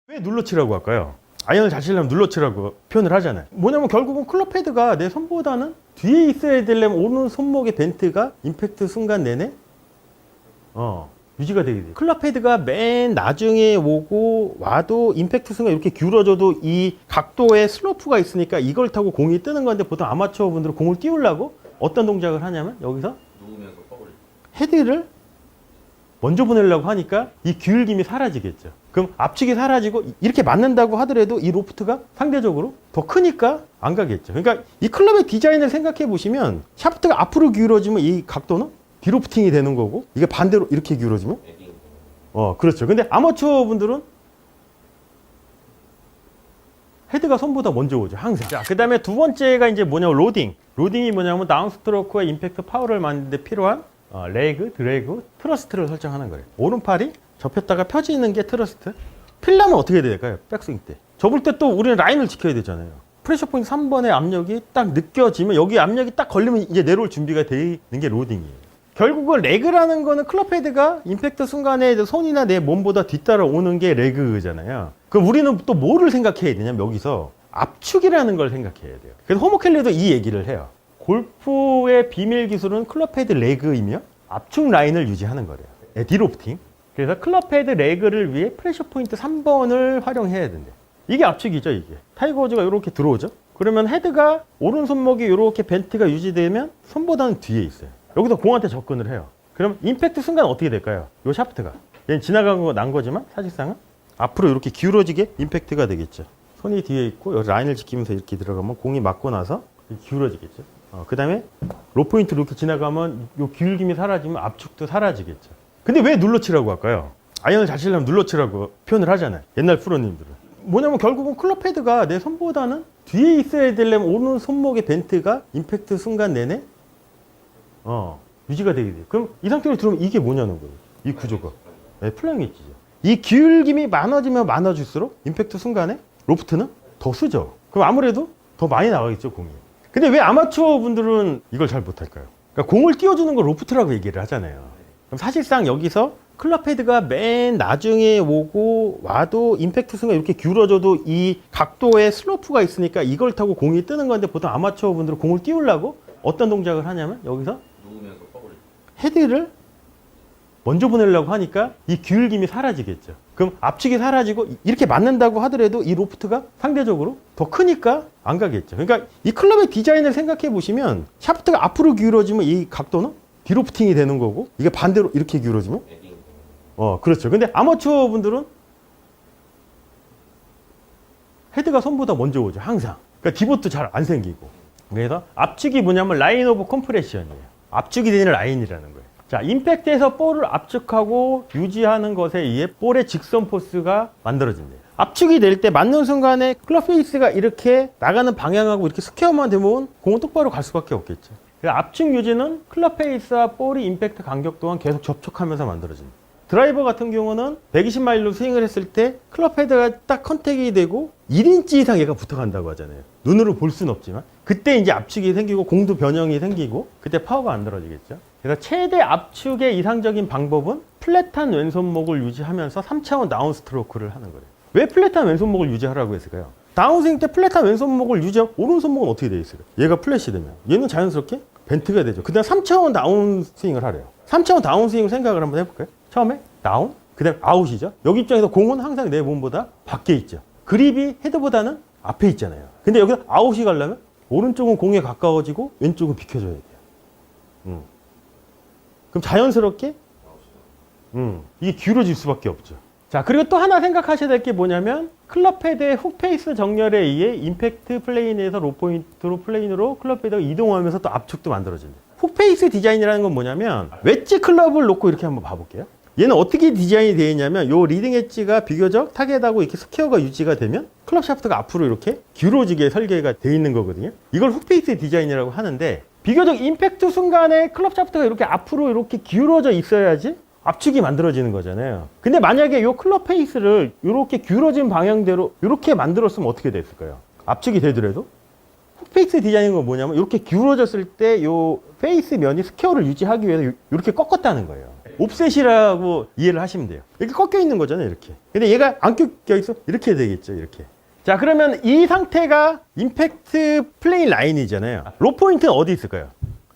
왜 눌러치라고 할까요? 아이언을 잘 치려면 눌러치라고 표현을 하잖아요. 뭐냐면 결국은 클럽 헤드가 내 손보다는 뒤에 있어야 되려면 오른 손목의 벤트가 임팩트 순간 내내 유지가 되게 돼요. 클럽 헤드가 맨 나중에 와도 임팩트 순간 이렇게 기울어져도 이 각도에 슬로프가 있으니까 이걸 타고 공이 뜨는 건데, 보통 아마추어 분들은 공을 띄우려고 어떤 동작을 하냐면 여기서 누우면서 퍼블. 헤드를 먼저 보내려고 하니까 이 기울김이 사라지겠죠. 그럼 압축이 사라지고 이렇게 맞는다고 하더라도 이 로프트가 상대적으로 더 크니까 안 가겠죠. 그러니까 이 클럽의 디자인을 생각해 보시면 샤프트가 앞으로 기울어지면 이 각도는 디로프팅이 되는 거고, 이게 반대로 이렇게 기울어지면 그렇죠. 근데 아마추어 분들은 헤드가 손보다 먼저 오죠, 항상. 자, 그 다음에 두 번째가 이제 뭐냐면 로딩. 로딩이 뭐냐면 다운스트로크와 임팩트 파워를 만드는 데 필요한 레그, 드래그, 트러스트를 설정하는 거예요. 오른팔이 접혔다가 펴지는 게 트러스트. 필라면 어떻게 될까요? 백스윙 때. 접을 때 또 우리는 라인을 지켜야 되잖아요. 프레셔 포인트 3번의 압력이 딱 느껴지면, 여기 압력이 딱 걸리면 이제 내려올 준비가 되어 있는 게 로딩이에요. 결국은 레그라는 거는 클럽 헤드가 임팩트 순간에 손이나 내 몸보다 뒤따라 오는 게 레그잖아요. 그럼 우리는 또 뭐를 생각해야 되냐면 여기서 압축이라는 걸 생각해야 돼요. 그래서 호모 켈리도 이 얘기를 해요. 골프의 비밀 기술은 클럽 헤드 레그이며 압축 라인을 유지하는 거래요. 디로프팅. 그래서 클럽 헤드 레그를 위해 프레셔 포인트 3번을 활용해야 된대. 이게 압축이죠, 이게. 타이거 우즈가 이렇게 들어오죠. 그러면 헤드가 오른손목이 이렇게 벤트가 유지되면 손보다는 뒤에 있어요. 여기서 공한테 접근을 해요. 그럼 임팩트 순간 어떻게 될까요? 요 샤프트가. 얘는 지나간 거 난 거지만 사실상은 앞으로 이렇게 기울어지게 임팩트가 되겠죠. 손이 뒤에 있고 여기 라인을 지키면서 이렇게 들어가면 공이 맞고 나서 기울어지겠죠. 그 다음에 로포인트로 이렇게 지나가면 요 기울김이 사라지면 압축도 사라지겠죠. 근데 왜 눌러치라고 할까요? 아이언을 잘 치려면 눌러치라고 표현을 하잖아요, 옛날 프로님들은. 뭐냐면 결국은 클럽 헤드가 내 손보다는 뒤에 있어야 되려면 오른 손목의 벤트가 임팩트 순간 내내 유지가 되게 돼요. 그럼 이 상태로 들어오면 이게 뭐냐는 거예요, 이 구조가. 네, 플라잉 엣지죠. 이 기울김이 많아지면 많아질수록 임팩트 순간에 로프트는 더 쓰죠. 그럼 아무래도 더 많이 나가겠죠, 공이. 근데 왜 아마추어 분들은 이걸 잘 못할까요? 그러니까 공을 띄워주는 걸 로프트라고 얘기를 하잖아요. 그럼 사실상 여기서 클럽 헤드가 맨 나중에 와도 임팩트 순간 이렇게 기울어져도 이 각도에 슬로프가 있으니까 이걸 타고 공이 뜨는 건데, 보통 아마추어 분들은 공을 띄우려고 어떤 동작을 하냐면 여기서 누우면서 퍼블. 헤드를 먼저 보내려고 하니까 이 기울김이 사라지겠죠. 그럼 압축이 사라지고 이렇게 맞는다고 하더라도 이 로프트가 상대적으로 더 크니까 안 가겠죠. 그러니까 이 클럽의 디자인을 생각해 보시면 샤프트가 앞으로 기울어지면 이 각도는 디로프팅이 되는 거고, 이게 반대로 이렇게 기울어지면 그렇죠. 근데 아마추어 분들은 헤드가 손보다 먼저 오죠, 항상. 그러니까 디봇도 잘 안 생기고. 그래서 압축이 뭐냐면 라인 오브 컴프레션이에요. 압축이 되는 라인이라는 거예요. 자, 임팩트에서 볼을 압축하고 유지하는 것에 의해 볼의 직선 포스가 만들어진대요. 압축이 될 때 맞는 순간에 클럽 페이스가 이렇게 나가는 방향하고 이렇게 스퀘어만 되면 공은 똑바로 갈 수밖에 없겠죠. 그래서 압축 유지는 클럽 페이스와 볼이 임팩트 간격 동안 계속 접촉하면서 만들어진다. 드라이버 같은 경우는 120마일로 스윙을 했을 때 클럽 헤드가 딱 컨택이 되고 1인치 이상 얘가 붙어간다고 하잖아요. 눈으로 볼 수는 없지만 그때 이제 압축이 생기고 공도 변형이 생기고 그때 파워가 안 들어지겠죠. 그래서 최대 압축의 이상적인 방법은 플랫한 왼손목을 유지하면서 3차원 다운 스트로크를 하는 거예요. 왜 플랫한 왼손목을 유지하라고 했을까요? 다운스윙 때 플랫한 왼손목을 유지하면 오른손목은 어떻게 되어 있을까요? 얘가 플랫이 되면 얘는 자연스럽게 벤트가 되죠. 그 다음 3차원 다운스윙을 하래요. 3차원 다운스윙을 생각을 한번 해볼까요? 처음에 다운, 그 다음에 아웃이죠. 여기 입장에서 공은 항상 내 몸보다 밖에 있죠. 그립이 헤드보다는 앞에 있잖아요. 근데 여기서 아웃이 가려면 오른쪽은 공에 가까워지고 왼쪽은 비켜줘야 돼요. 그럼 자연스럽게 이게 기울어질 수밖에 없죠. 자, 그리고 또 하나 생각하셔야 될 게 뭐냐면 클럽 헤드의 훅 페이스 정렬에 의해 임팩트 플레인에서 로 포인트로 플레인으로 클럽 헤드가 이동하면서 또 압축도 만들어진대요. 훅 페이스 디자인이라는 건 뭐냐면 웨지 클럽을 놓고 이렇게 한번 봐볼게요. 얘는 어떻게 디자인이 되어 있냐면 요 리딩 엣지가 비교적 타겟하고 이렇게 스퀘어가 유지가 되면 클럽 샤프트가 앞으로 이렇게 기울어지게 설계가 되어 있는 거거든요. 이걸 훅 페이스 디자인이라고 하는데 비교적 임팩트 순간에 클럽 샤프트가 이렇게 앞으로 이렇게 기울어져 있어야지 압축이 만들어지는 거잖아요. 근데 만약에 요 클럽 페이스를 이렇게 기울어진 방향대로 이렇게 만들었으면 어떻게 됐을까요? 압축이 되더라도 훅 페이스 디자인인 건 뭐냐면 이렇게 기울어졌을 때 요 페이스 면이 스퀘어를 유지하기 위해서 이렇게 꺾었다는 거예요. 옵셋이라고 이해를 하시면 돼요. 이렇게 꺾여 있는 거잖아요, 이렇게. 근데 얘가 안 꺾여 있어? 이렇게 되겠죠, 이렇게. 자, 그러면 이 상태가 임팩트 플레인 라인이잖아요. 로 포인트는 어디 있을까요?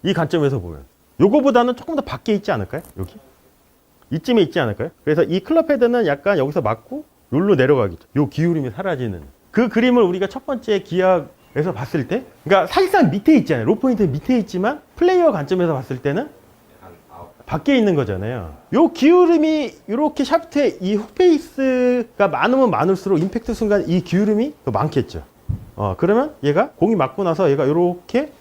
이 관점에서 보면. 요거보다는 조금 더 밖에 있지 않을까요? 여기? 이쯤에 있지 않을까요? 그래서 이 클럽 헤드는 약간 여기서 맞고 여기로 내려가겠죠. 요 기울임이 사라지는. 그 그림을 우리가 첫 번째 기하에서 봤을 때, 그러니까 사실상 밑에 있잖아요. 로 포인트 밑에 있지만 플레이어 관점에서 봤을 때는 밖에 있는 거잖아요. 요 기울음이 이렇게 샤프트에 이 훅페이스가 많으면 많을수록 임팩트 순간 이 기울음이 더 많겠죠. 그러면 얘가 공이 맞고 나서 얘가 이렇게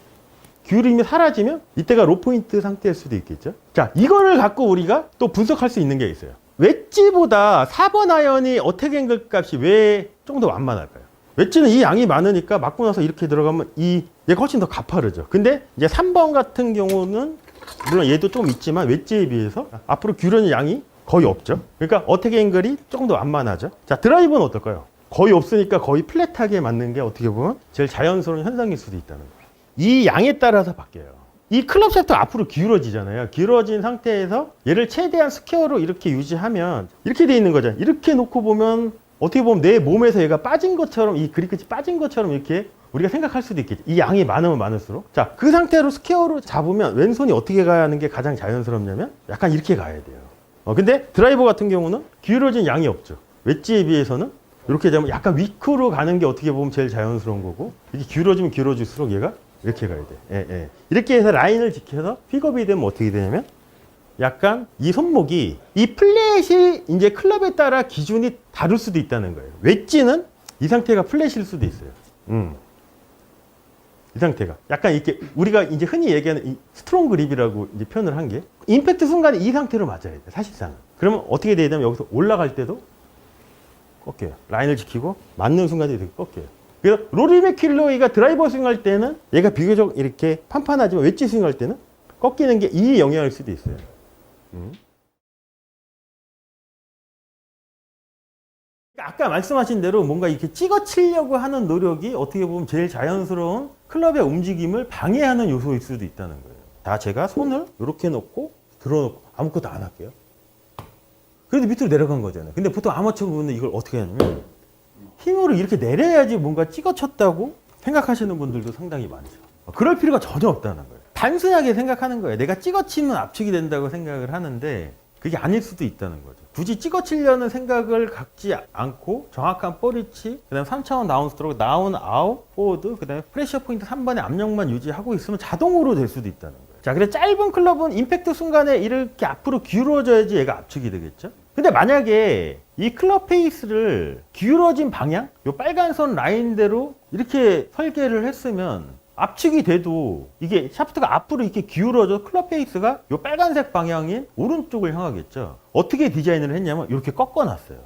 기울임이 사라지면 이때가 로 포인트 상태일 수도 있겠죠. 자, 이거를 갖고 우리가 또 분석할 수 있는 게 있어요. 웨지보다 4번 아이언이 어택 앵글 값이 왜 좀 더 완만할까요? 웨지는 이 양이 많으니까 맞고 나서 이렇게 들어가면 얘가 훨씬 더 가파르죠. 근데 이제 3번 같은 경우는 물론 얘도 좀 있지만 웨지에 비해서 앞으로 기울어진 양이 거의 없죠. 그러니까 어택 앵글이 조금 더 완만하죠. 자, 드라이브는 어떨까요? 거의 없으니까 거의 플랫하게 맞는 게 어떻게 보면 제일 자연스러운 현상일 수도 있다는 거예요. 이 양에 따라서 바뀌어요. 이 클럽 샤프트가 앞으로 기울어지잖아요. 기울어진 상태에서 얘를 최대한 스퀘어로 이렇게 유지하면 이렇게 돼 있는 거죠. 이렇게 놓고 보면 어떻게 보면 내 몸에서 얘가 빠진 것처럼, 이 그립 끝이 빠진 것처럼 이렇게 우리가 생각할 수도 있겠죠. 이 양이 많으면 많을수록. 자, 그 상태로 스퀘어로 잡으면 왼손이 어떻게 가야 하는 게 가장 자연스럽냐면 약간 이렇게 가야 돼요. 근데 드라이버 같은 경우는 기울어진 양이 없죠. 웨지에 비해서는 이렇게 되면 약간 위크로 가는 게 어떻게 보면 제일 자연스러운 거고, 이렇게 기울어지면 기울어질수록 얘가 이렇게 가야 돼. 이렇게 해서 라인을 지켜서 픽업이 되면 어떻게 되냐면 약간 이 손목이 이 플랫이 이제 클럽에 따라 기준이 다를 수도 있다는 거예요. 웨지는 이 상태가 플랫일 수도 있어요. 이 상태가 약간 이렇게 우리가 이제 흔히 얘기하는 이 스트롱 그립이라고 이제 표현을 한 게 임팩트 순간에 이 상태로 맞아야 돼, 사실상. 그러면 어떻게 돼야 되냐면 여기서 올라갈 때도 꺾여요. 라인을 지키고 맞는 순간에 되게 꺾여요. 그래서 로리 맥킬로이가 드라이버 스윙할 때는 얘가 비교적 이렇게 판판하지만 웨지 스윙할 때는 꺾이는 게 이 영향일 수도 있어요. 아까 말씀하신 대로 뭔가 이렇게 찍어치려고 하는 노력이 어떻게 보면 제일 자연스러운 클럽의 움직임을 방해하는 요소일 수도 있다는 거예요. 자, 제가 손을 이렇게 놓고 들어놓고 아무것도 안 할게요. 그래도 밑으로 내려간 거잖아요. 근데 보통 아마추어 분은 이걸 어떻게 하냐면 힘으로 이렇게 내려야지 뭔가 찍어쳤다고 생각하시는 분들도 상당히 많죠. 그럴 필요가 전혀 없다는 거예요. 단순하게 생각하는 거예요. 내가 찍어치면 압축이 된다고 생각을 하는데 그게 아닐 수도 있다는 거죠. 굳이 찍어치려는 생각을 갖지 않고 정확한 볼리치, 그 다음에 3차원 다운 스트로크, 다운, 아웃, 포워드, 그 다음에 프레셔 포인트 3번의 압력만 유지하고 있으면 자동으로 될 수도 있다는 거예요. 자, 그래서 짧은 클럽은 임팩트 순간에 이렇게 앞으로 기울어져야지 얘가 압축이 되겠죠? 근데 만약에 이 클럽 페이스를 기울어진 방향, 요 빨간 선 라인대로 이렇게 설계를 했으면 압축이 돼도 이게 샤프트가 앞으로 이렇게 기울어져 클럽 페이스가 요 빨간색 방향인 오른쪽을 향하겠죠. 어떻게 디자인을 했냐면 이렇게 꺾어놨어요.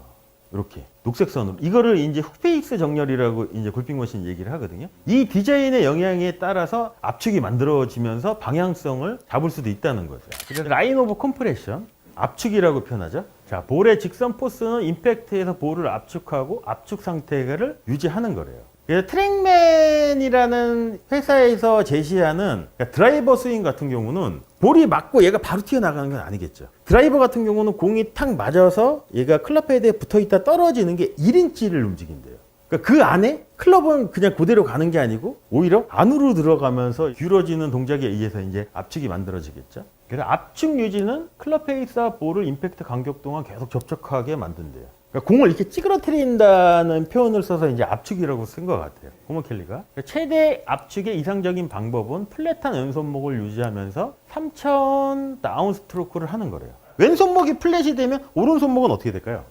이렇게 녹색 선으로. 이거를 이제 훅페이스 정렬이라고 이제 골핑머신 얘기를 하거든요. 이 디자인의 영향에 따라서 압축이 만들어지면서 방향성을 잡을 수도 있다는 거죠. 그래서 라인 오브 컴프레션, 압축이라고 표현하죠. 자, 볼의 직선 포스는 임팩트에서 볼을 압축하고 압축 상태를 유지하는 거래요. 그래서 트랙맨이라는 회사에서 제시하는 드라이버 스윙 같은 경우는 볼이 맞고 얘가 바로 튀어나가는 건 아니겠죠. 드라이버 같은 경우는 공이 탁 맞아서 얘가 클럽 헤드에 붙어있다 떨어지는 게 1인치를 움직인대요. 그러니까 그 안에 클럽은 그냥 그대로 가는 게 아니고 오히려 안으로 들어가면서 기울어지는 동작에 의해서 이제 압축이 만들어지겠죠. 그래서 압축 유지는 클럽 페이스와 볼을 임팩트 간격 동안 계속 접촉하게 만든대요. 그러니까 공을 이렇게 찌그러뜨린다는 표현을 써서 이제 압축이라고 쓴 것 같아요. 호머 켈리가. 최대 압축의 이상적인 방법은 플랫한 왼손목을 유지하면서 3차원 다운 스트로크를 하는 거래요. 왼손목이 플랫이 되면 오른손목은 어떻게 될까요?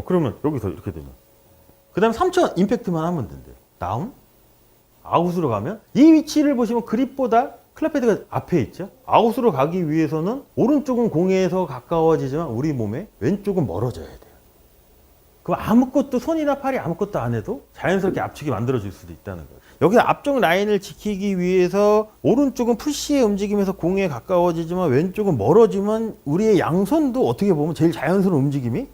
그러면 여기서 이렇게 되면. 그 다음에 3차원 임팩트만 하면 된대요. 다운, 아웃으로 가면 이 위치를 보시면 그립보다 클럽 헤드가 앞에 있죠. 아웃으로 가기 위해서는 오른쪽은 공에서 가까워지지만 우리 몸에 왼쪽은 멀어져야 돼요. 그럼 아무것도 손이나 팔이 아무것도 안 해도 자연스럽게 압축이 만들어질 수도 있다는 거예요. 여기서 앞쪽 라인을 지키기 위해서 오른쪽은 푸시의 움직임에서 공에 가까워지지만 왼쪽은 멀어지면 우리의 양손도 어떻게 보면 제일 자연스러운 움직임이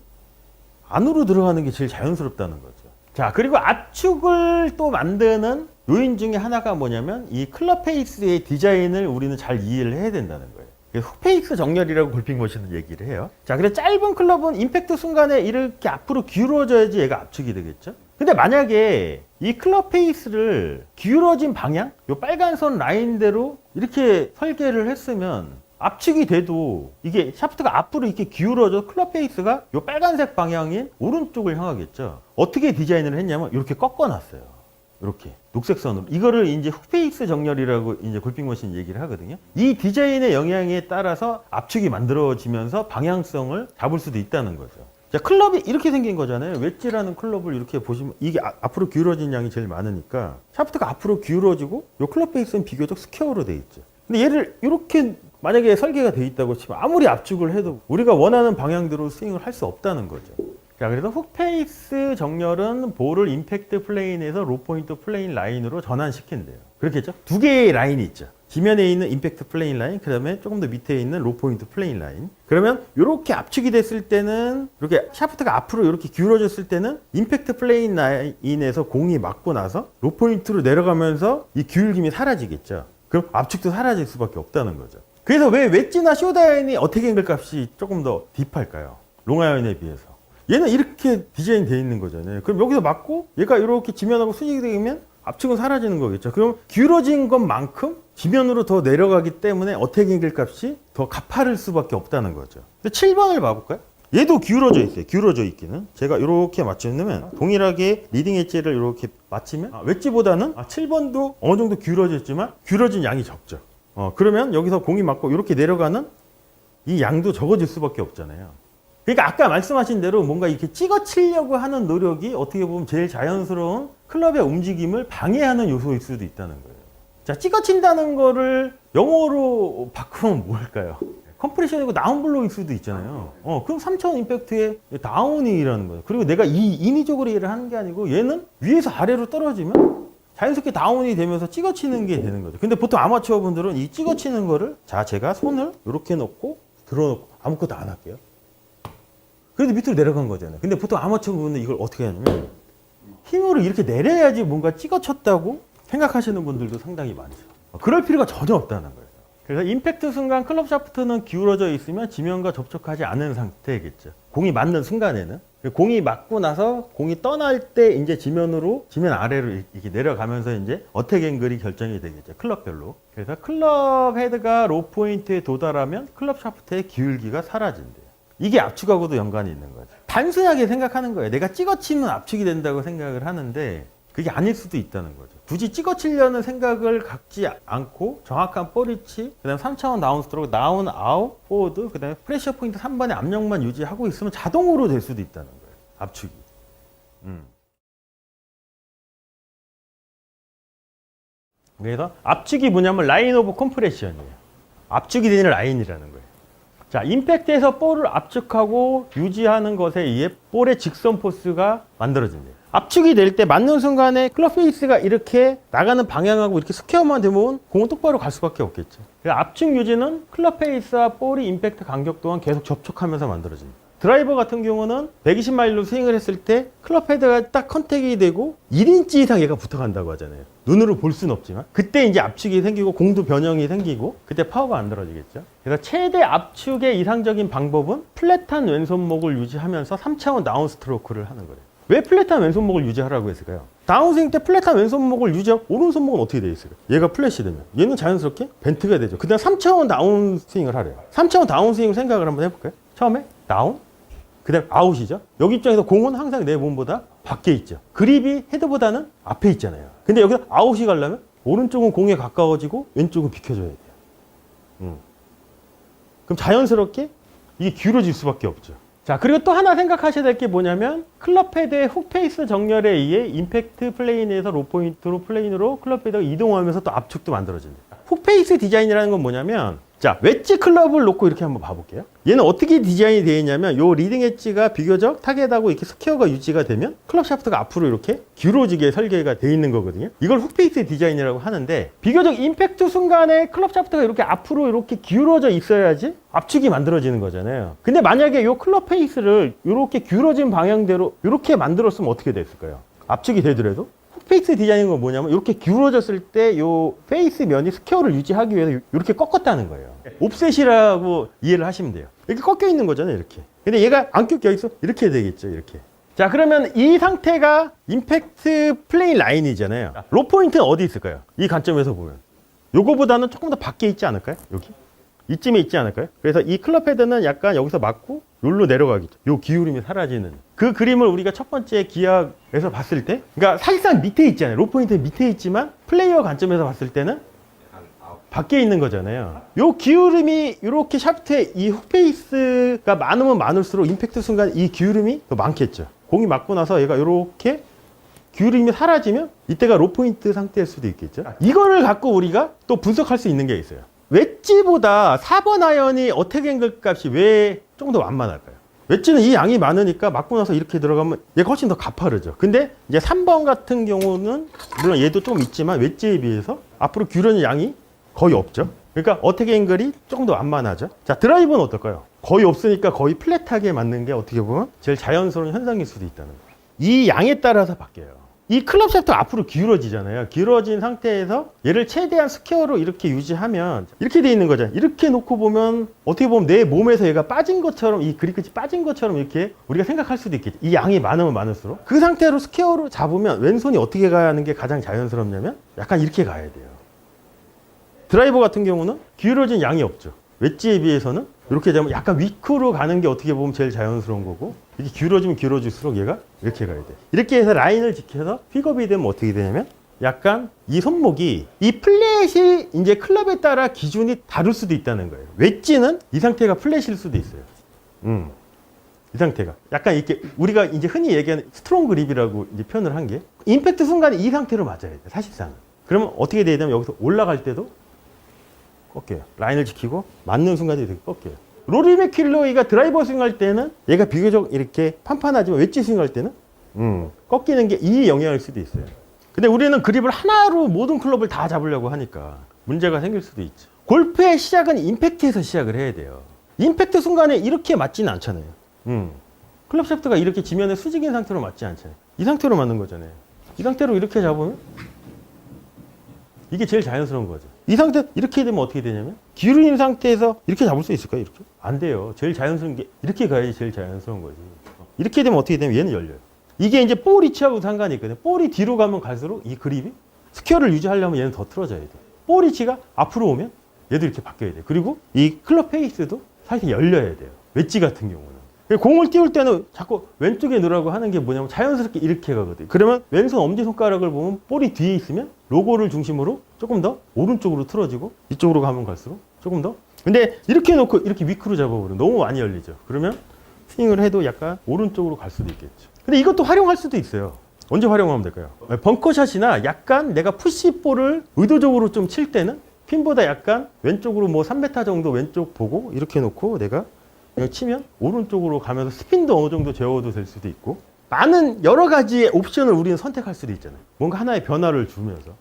안으로 들어가는 게 제일 자연스럽다는 거죠. 자, 그리고 압축을 또 만드는 요인 중에 하나가 뭐냐면 이 클럽 페이스의 디자인을 우리는 잘 이해를 해야 된다는 거예요. 훅페이스 정렬이라고 골핑 머신은 얘기를 해요. 자, 그래서 짧은 클럽은 임팩트 순간에 이렇게 앞으로 기울어져야지 얘가 압축이 되겠죠. 근데 만약에 이 클럽 페이스를 기울어진 방향, 요 빨간 선 라인대로 이렇게 설계를 했으면 압축이 돼도 이게 샤프트가 앞으로 이렇게 기울어져 클럽 페이스가 요 빨간색 방향인 오른쪽을 향하겠죠. 어떻게 디자인을 했냐면 이렇게 꺾어놨어요. 이렇게 녹색 선으로. 이거를 이제 훅페이스 정렬이라고 이제 골핑 머신 얘기를 하거든요. 이 디자인의 영향에 따라서 압축이 만들어지면서 방향성을 잡을 수도 있다는 거죠. 자, 클럽이 이렇게 생긴 거잖아요. 웨지라는 클럽을 이렇게 보시면 이게 앞으로 기울어진 양이 제일 많으니까 샤프트가 앞으로 기울어지고 요 클럽 페이스는 비교적 스퀘어로 돼 있죠. 근데 얘를 이렇게 만약에 설계가 돼 있다고 치면 아무리 압축을 해도 우리가 원하는 방향대로 스윙을 할 수 없다는 거죠. 자, 그래서 훅페이스 정렬은 볼을 임팩트 플레인에서 로포인트 플레인 라인으로 전환시킨대요. 그렇겠죠? 두 개의 라인이 있죠. 지면에 있는 임팩트 플레인 라인, 그 다음에 조금 더 밑에 있는 로포인트 플레인 라인. 그러면 이렇게 압축이 됐을 때는, 이렇게 샤프트가 앞으로 이렇게 기울어졌을 때는 임팩트 플레인 라인에서 공이 맞고 나서 로포인트로 내려가면서 이 기울김이 사라지겠죠. 그럼 압축도 사라질 수밖에 없다는 거죠. 그래서 왜 웨지나 숏아이언이 어택 앵글 값이 조금 더 딥할까요? 롱아이언에 비해서. 얘는 이렇게 디자인 되어 있는 거잖아요. 그럼 여기서 맞고 얘가 이렇게 지면하고 수직이 되면 압축은 사라지는 거겠죠. 그럼 기울어진 것만큼 지면으로 더 내려가기 때문에 어택 앵글 값이 더 가파를 수밖에 없다는 거죠. 근데 7번을 봐볼까요? 얘도 기울어져 있어요. 기울어져 있기는. 제가 이렇게 맞추면 동일하게 리딩 엣지를 이렇게 맞추면 웨지보다는 7번도 어느 정도 기울어져 있지만 기울어진 양이 적죠. 그러면 여기서 공이 맞고 이렇게 내려가는 이 양도 적어질 수밖에 없잖아요. 그러니까 아까 말씀하신 대로 뭔가 이렇게 찍어치려고 하는 노력이 어떻게 보면 제일 자연스러운 클럽의 움직임을 방해하는 요소일 수도 있다는 거예요. 자, 찍어친다는 거를 영어로 바꾸면 뭘까요? 컴프레션이고 다운블로일 수도 있잖아요. 그럼 3차원 임팩트의 다운이라는 거예요. 그리고 내가 인위적으로 얘를 하는 게 아니고 얘는 위에서 아래로 떨어지면 자연스럽게 다운이 되면서 찍어치는 게 되는 거죠. 근데 보통 아마추어 분들은 이 찍어치는 거를, 자, 제가 손을 이렇게 놓고 들어놓고 아무것도 안 할게요. 그래도 밑으로 내려간 거잖아요. 근데 보통 아마추어 분은 이걸 어떻게 하냐면 힘으로 이렇게 내려야지 뭔가 찍어쳤다고 생각하시는 분들도 상당히 많죠. 그럴 필요가 전혀 없다는 거예요. 그래서 임팩트 순간 클럽 샤프트는 기울어져 있으면 지면과 접촉하지 않은 상태겠죠. 공이 맞는 순간에는. 공이 맞고 나서 공이 떠날 때 이제 지면 아래로 이렇게 내려가면서 이제 어택 앵글이 결정이 되겠죠. 클럽별로. 그래서 클럽 헤드가 로 포인트에 도달하면 클럽 샤프트의 기울기가 사라진대요. 이게 압축하고도 연관이 있는 거죠. 단순하게 생각하는 거예요. 내가 찍어치면 압축이 된다고 생각을 하는데 그게 아닐 수도 있다는 거죠. 굳이 찍어치려는 생각을 갖지 않고 정확한 볼 위치, 그 다음에 3차원 다운 스트로크, 다운, 아웃, 포워드, 그 다음에 프레셔 포인트 3번의 압력만 유지하고 있으면 자동으로 될 수도 있다는 거예요. 압축이. 그래서 압축이 뭐냐면 라인 오브 컴프레션이에요. 압축이 되는 라인이라는 거예요. 자, 임팩트에서 볼을 압축하고 유지하는 것에 의해 볼의 직선 포스가 만들어진대요. 압축이 될 때 맞는 순간에 클럽 페이스가 이렇게 나가는 방향하고 이렇게 스퀘어만 되면 공은 똑바로 갈 수밖에 없겠죠. 압축 유지는 클럽 페이스와 볼이 임팩트 간격 동안 계속 접촉하면서 만들어집니다. 드라이버 같은 경우는 120마일로 스윙을 했을 때 클럽 헤드가 딱 컨택이 되고 1인치 이상 얘가 붙어간다고 하잖아요. 눈으로 볼 수는 없지만 그때 이제 압축이 생기고 공도 변형이 생기고 그때 파워가 안 들어지겠죠. 그래서 최대 압축의 이상적인 방법은 플랫한 왼손목을 유지하면서 3차원 다운 스트로크를 하는 거예요. 왜 플랫한 왼손목을 유지하라고 했을까요? 다운스윙 때 플랫한 왼손목을 유지하고 오른손목은 어떻게 되어 있을까요? 얘가 플랫이 되면 얘는 자연스럽게 벤트가 되죠. 그 다음 3차원 다운스윙을 하래요. 3차원 다운스윙을 생각을 한번 해볼까요? 처음에 다운, 그 다음에 아웃이죠. 여기 입장에서 공은 항상 내 몸보다 밖에 있죠. 그립이 헤드보다는 앞에 있잖아요. 근데 여기서 아웃이 가려면 오른쪽은 공에 가까워지고 왼쪽은 비켜줘야 돼요. 그럼 자연스럽게 이게 기울어질 수밖에 없죠. 자, 그리고 또 하나 생각하셔야 될 게 뭐냐면 클럽 헤드의 훅 페이스 정렬에 의해 임팩트 플레인에서 로 포인트로 플레인으로 클럽 헤드가 이동하면서 또 압축도 만들어집니다. 훅 페이스 디자인이라는 건 뭐냐면, 자, 웨지 클럽을 놓고 이렇게 한번 봐볼게요. 얘는 어떻게 디자인이 되어 있냐면 요 리딩 엣지가 비교적 타겟하고 이렇게 스퀘어가 유지가 되면 클럽 샤프트가 앞으로 이렇게 기울어지게 설계가 되어 있는 거거든요. 이걸 훅페이스 디자인이라고 하는데 비교적 임팩트 순간에 클럽 샤프트가 이렇게 앞으로 이렇게 기울어져 있어야지 압축이 만들어지는 거잖아요. 근데 만약에 요 클럽 페이스를 이렇게 기울어진 방향대로 이렇게 만들었으면 어떻게 됐을까요? 압축이 되더라도 흑페이스 디자인인 건 뭐냐면 이렇게 기울어졌을 때 요 페이스 면이 스퀘어를 유지하기 위해서 이렇게 꺾었다는 거예요. 옵셋이라고 이해를 하시면 돼요. 이렇게 꺾여 있는 거잖아요, 이렇게. 근데 얘가 안 꺾여 있어? 이렇게 되겠죠, 이렇게. 자, 그러면 이 상태가 임팩트 플레인 라인이잖아요. 로 포인트는 어디 있을까요? 이 관점에서 보면. 요거보다는 조금 더 밖에 있지 않을까요? 여기? 이쯤에 있지 않을까요? 그래서 이 클럽 헤드는 약간 여기서 맞고 여기로 내려가겠죠. 요 기울임이 사라지는. 그 그림을 우리가 첫 번째 기하에서 봤을 때, 그러니까 사실상 밑에 있잖아요. 로 포인트 밑에 있지만 플레이어 관점에서 봤을 때는 밖에 있는 거잖아요. 요 기울임이 이렇게 샤프트에 이 훅페이스가 많으면 많을수록 임팩트 순간 이 기울임이 더 많겠죠. 공이 맞고 나서 얘가 이렇게 기울임이 사라지면 이때가 로 포인트 상태일 수도 있겠죠. 이거를 갖고 우리가 또 분석할 수 있는 게 있어요. 웨지보다 4번 아이언이 어택 앵글 값이 왜 조금 더 완만할까요? 웨지는 이 양이 많으니까 맞고 나서 이렇게 들어가면 얘가 훨씬 더 가파르죠. 근데 이제 3번 같은 경우는 물론 얘도 좀 있지만 웨지에 비해서 앞으로 기울어진 양이 거의 없죠. 그러니까 어택 앵글이 조금 더 완만하죠. 자, 드라이버는 어떨까요? 거의 없으니까 거의 플랫하게 맞는 게 어떻게 보면 제일 자연스러운 현상일 수도 있다는 거예요. 이 양에 따라서 바뀌어요. 이 클럽 샤프트 앞으로 기울어지잖아요. 기울어진 상태에서 얘를 최대한 스퀘어로 이렇게 유지하면 이렇게 돼 있는 거죠. 이렇게 놓고 보면 어떻게 보면 내 몸에서 얘가 빠진 것처럼, 이 그립 끝이 빠진 것처럼 이렇게 우리가 생각할 수도 있겠죠. 이 양이 많으면 많을수록 그 상태로 스퀘어로 잡으면 왼손이 어떻게 가야 하는 게 가장 자연스럽냐면 약간 이렇게 가야 돼요. 드라이버 같은 경우는 기울어진 양이 없죠. 웨지에 비해서는 이렇게 되면 약간 위크로 가는 게 어떻게 보면 제일 자연스러운 거고, 이렇게 기울어지면 기울어질수록 얘가 이렇게 가야 돼. 이렇게 해서 라인을 지켜서 픽업이 되면 어떻게 되냐면 약간 이 손목이 이 플랫이 이제 클럽에 따라 기준이 다를 수도 있다는 거예요. 웨지는 이 상태가 플랫일 수도 있어요. 이 상태가 약간 이렇게 우리가 이제 흔히 얘기하는 스트롱 그립이라고 이제 표현을 한 게 임팩트 순간에 이 상태로 맞아야 돼, 사실상. 그러면 어떻게 돼야 되냐면 여기서 올라갈 때도 꺾여요. 라인을 지키고 맞는 순간에 이렇게 꺾여요. 로리 맥킬로이가 드라이버 스윙할 때는 얘가 비교적 이렇게 판판하지만 웨지 스윙할 때는 꺾이는 게 이 영향일 수도 있어요. 근데 우리는 그립을 하나로 모든 클럽을 다 잡으려고 하니까 문제가 생길 수도 있죠. 골프의 시작은 임팩트에서 시작을 해야 돼요. 임팩트 순간에 이렇게 맞지는 않잖아요. 클럽 샤프트가 이렇게 지면에 수직인 상태로 맞지 않잖아요. 이 상태로 맞는 거잖아요. 이 상태로 이렇게 잡으면 이게 제일 자연스러운 거죠. 이 상태 이렇게 되면 어떻게 되냐면 기울인 상태에서 이렇게 잡을 수 있을까요? 이렇게? 안 돼요. 제일 자연스러운 게 이렇게 가야지 제일 자연스러운 거지. 이렇게 되면 어떻게 되면 얘는 열려요. 이게 이제 볼 위치하고 상관이 있거든요. 볼이 뒤로 가면 갈수록 이 그립이 스퀘어를 유지하려면 얘는 더 틀어져야 돼. 볼 위치가 앞으로 오면 얘도 이렇게 바뀌어야 돼. 그리고 이 클럽 페이스도 사실 열려야 돼요. 웨지 같은 경우는. 공을 띄울 때는 자꾸 왼쪽에 넣으라고 하는 게 뭐냐면 자연스럽게 이렇게 가거든요. 그러면 왼손 엄지손가락을 보면 볼이 뒤에 있으면 로고를 중심으로 조금 더 오른쪽으로 틀어지고 이쪽으로 가면 갈수록 조금 더. 근데 이렇게 놓고 이렇게 위크로 잡아버리면 너무 많이 열리죠. 그러면 스윙을 해도 약간 오른쪽으로 갈 수도 있겠죠. 근데 이것도 활용할 수도 있어요. 언제 활용하면 될까요? 벙커샷이나 약간 내가 푸시볼을 의도적으로 좀 칠 때는 핀보다 약간 왼쪽으로 뭐 3m 정도 왼쪽 보고 이렇게 놓고 내가 이거 치면 오른쪽으로 가면서 스핀도 어느 정도 제어도 될 수도 있고, 많은 여러 가지의 옵션을 우리는 선택할 수도 있잖아요. 뭔가 하나의 변화를 주면서.